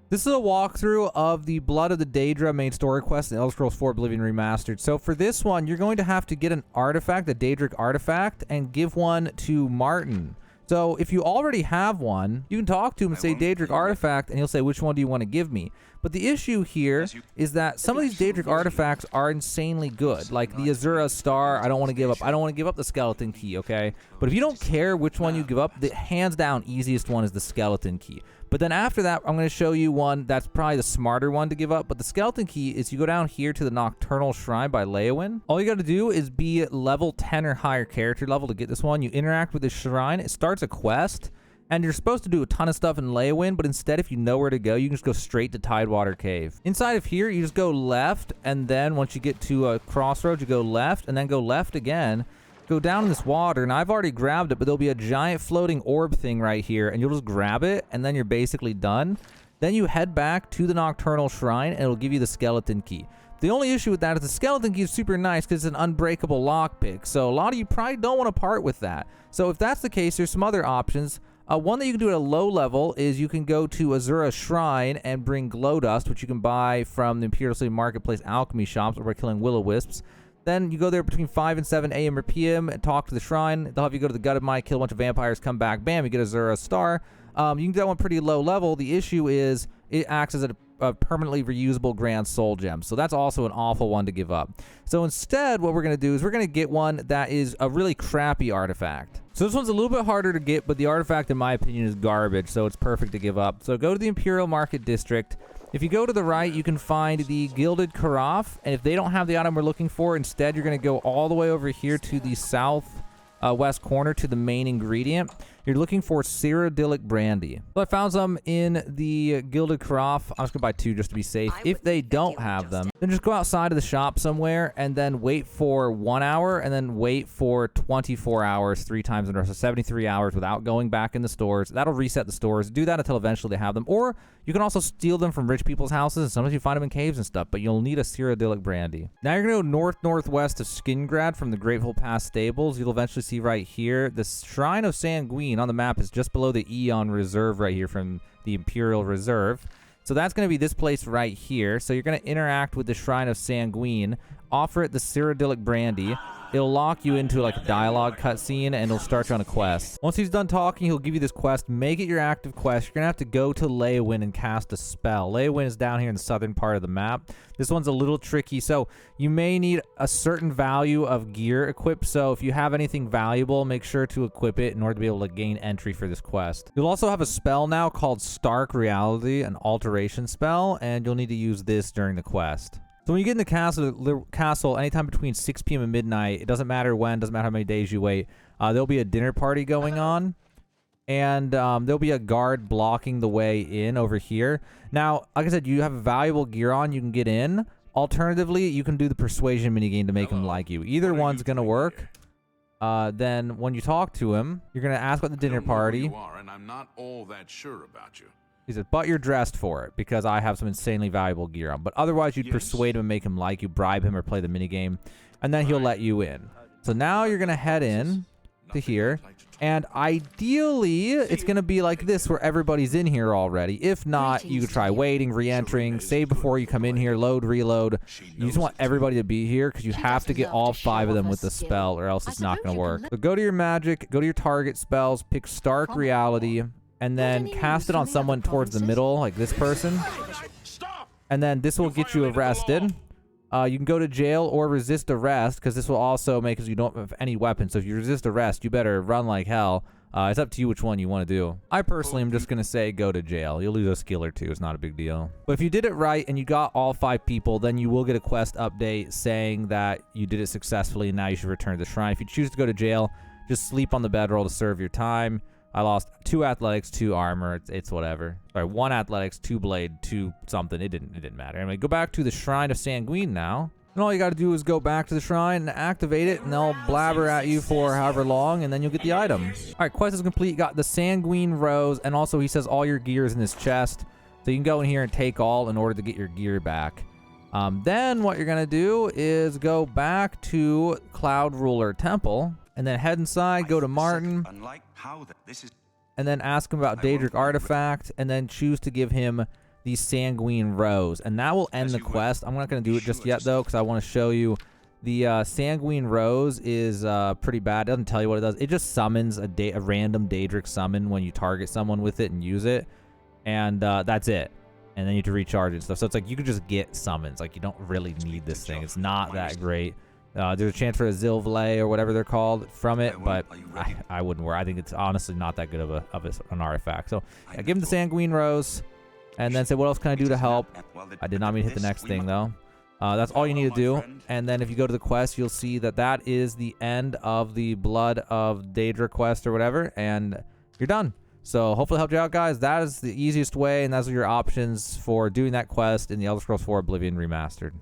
This is a walkthrough of the Blood of the Daedra main story quest in Elder Scrolls 4 Oblivion Remastered. So for this one, you're going to have to get an artifact, a Daedric artifact, and give one to Martin. So if you already have one, you can talk to him and say Daedric artifact, and he'll say, which one do you want to give me? But the issue here is that some of these Daedric artifacts are insanely good. Like the Azura star, I don't want to give up. I don't want to give up the skeleton key, okay? But if you don't care which one you give up, the hands down easiest one is the skeleton key. But then after that, I'm going to show you one that's probably the smarter one to give up. But the skeleton key is you go down here to the Nocturnal Shrine by Leowyn. All you got to do is be level 10 or higher character level to get this one. You interact with the shrine. It starts a quest. And you're supposed to do a ton of stuff in Leowyn, but instead, if you know where to go, you can just go straight to Tidewater Cave. Inside of here, you just go left, and then once you get to a crossroads, you go left, and then go left again. Go down in this water, and I've already grabbed it, but there'll be a giant floating orb thing right here, and you'll just grab it, and then you're basically done. Then you head back to the Nocturnal Shrine, and it'll give you the skeleton key. The only issue with that is the skeleton key is super nice because it's an unbreakable lockpick, so a lot of you probably don't want to part with that. So if that's the case, there's some other options. One that you can do at a low level is you can go to Azura Shrine and bring glow dust, which you can buy from the Imperial City Marketplace alchemy shops, or by killing will-o-wisps. Then you go there between 5 and 7 a.m. or p.m. and talk to the shrine. They'll have you go to the Gutted Mine, kill a bunch of vampires, come back, bam, you get Azura Star. You can do that one pretty low level. The issue is it acts as a permanently reusable Grand Soul Gem. So that's also an awful one to give up. So instead, what we're going to do is we're going to get one that is a really crappy artifact. So this one's a little bit harder to get, but the artifact, in my opinion, is garbage, so it's perfect to give up. So go to the Imperial Market District. If you go to the right, you can find the Gilded Carafe, and if they don't have the item we're looking for, instead you're going to go all the way over here to the west corner to the main ingredient. You're looking for Cyrodiilic Brandy. So I found some in the Gilded Carafe. I'm just going to buy 2 just to be safe. If they don't have them, then just go outside of the shop somewhere and then wait for 1 hour and then wait for 24 hours 3 times in a row. So 73 hours without going back in the stores. That'll reset the stores. Do that until eventually they have them. Or you can also steal them from rich people's houses. And sometimes you find them in caves and stuff, but you'll need a Cyrodiilic Brandy. Now you're going to go north-northwest of Skingrad from the Grateful Pass Stables. You'll eventually see right here the Shrine of Sanguine on the map is just below the Eon Reserve right here from the Imperial Reserve. So that's going to be this place right here. So you're going to interact with the Shrine of Sanguine, offer it the Cyrodiilic Brandy. It'll lock you into like a dialogue cutscene, and it'll start you on a quest. Once he's done talking, he'll give you this quest. Make it your active quest. You're going to have to go to Leowyn and cast a spell. Leowyn is down here in the southern part of the map. This one's a little tricky, so you may need a certain value of gear equipped. So if you have anything valuable, make sure to equip it in order to be able to gain entry for this quest. You'll also have a spell now called Stark Reality, an alteration spell, and you'll need to use this during the quest. So when you get in the castle, anytime between 6 p.m. and midnight, it doesn't matter when, doesn't matter how many days you wait, there'll be a dinner party going on, and there'll be a guard blocking the way in over here. Now, like I said, you have valuable gear on, you can get in. Alternatively, you can do the persuasion minigame to make him like you. Either one's going to work. Then when you talk to him, you're going to ask about the dinner party. You are, and I'm not all that sure about you. He said, but you're dressed for it because I have some insanely valuable gear on. But otherwise, you'd persuade him and make him like you, bribe him, or play the minigame, and then he'll let you in. So now you're going to head in to here, and ideally, it's going to be like this where everybody's in here already. If not, you could try waiting, re-entering, save before you come in here, load, reload. You just want everybody to be here because you have to get all 5 of them with the spell, or else it's not going to work. So go to your magic, go to your target spells, pick Stark Reality, and then cast it on someone towards the middle, like this person. And then this will get you arrested. You can go to jail or resist arrest, because this will also make it so you don't have any weapons. So if you resist arrest, you better run like hell. It's up to you which one you want to do. I personally am just going to say go to jail. You'll lose a skill or 2. It's not a big deal. But if you did it right and you got all 5 people, then you will get a quest update saying that you did it successfully and now you should return to the shrine. If you choose to go to jail, just sleep on the bedroll to serve your time. I lost 2 athletics, 2 armor. It's whatever. Sorry, 1 athletics, 2 blade, 2 something. It didn't matter. Anyway, go back to the Shrine of Sanguine now. And all you got to do is go back to the shrine and activate it, and they'll blabber at you for however long, and then you'll get the item. All right, quest is complete. Got the Sanguine Rose, and also he says all your gear is in this chest. So you can go in here and take all in order to get your gear back. Then what you're going to do is go back to Cloud Ruler Temple, and then head inside, go to Martin, and then ask him about Daedric Artifact, and then choose to give him the sanguine rose, and that will end the quest. I'm not going to do it just yet though, because I want to show you the sanguine rose is pretty bad. It doesn't tell you what it does. It just summons a random Daedric summon when you target someone with it and use it, and that's it. And then you have to recharge it and stuff. So it's like you can just get summons. Like you don't really need this thing. It's not that great. There's a chance for a Zilvlay or whatever they're called from it, but I wouldn't worry. I think it's honestly not that good of an artifact. So yeah, give him the sanguine rose, and then say, what else can I do to help? I did not mean to hit the next thing though. That's all you need to do. And then if you go to the quest, you'll see that that is the end of the Blood of Daedra quest or whatever, and you're done. So hopefully it helped you out, guys. That is the easiest way, and those are your options for doing that quest in the Elder Scrolls 4 Oblivion Remastered.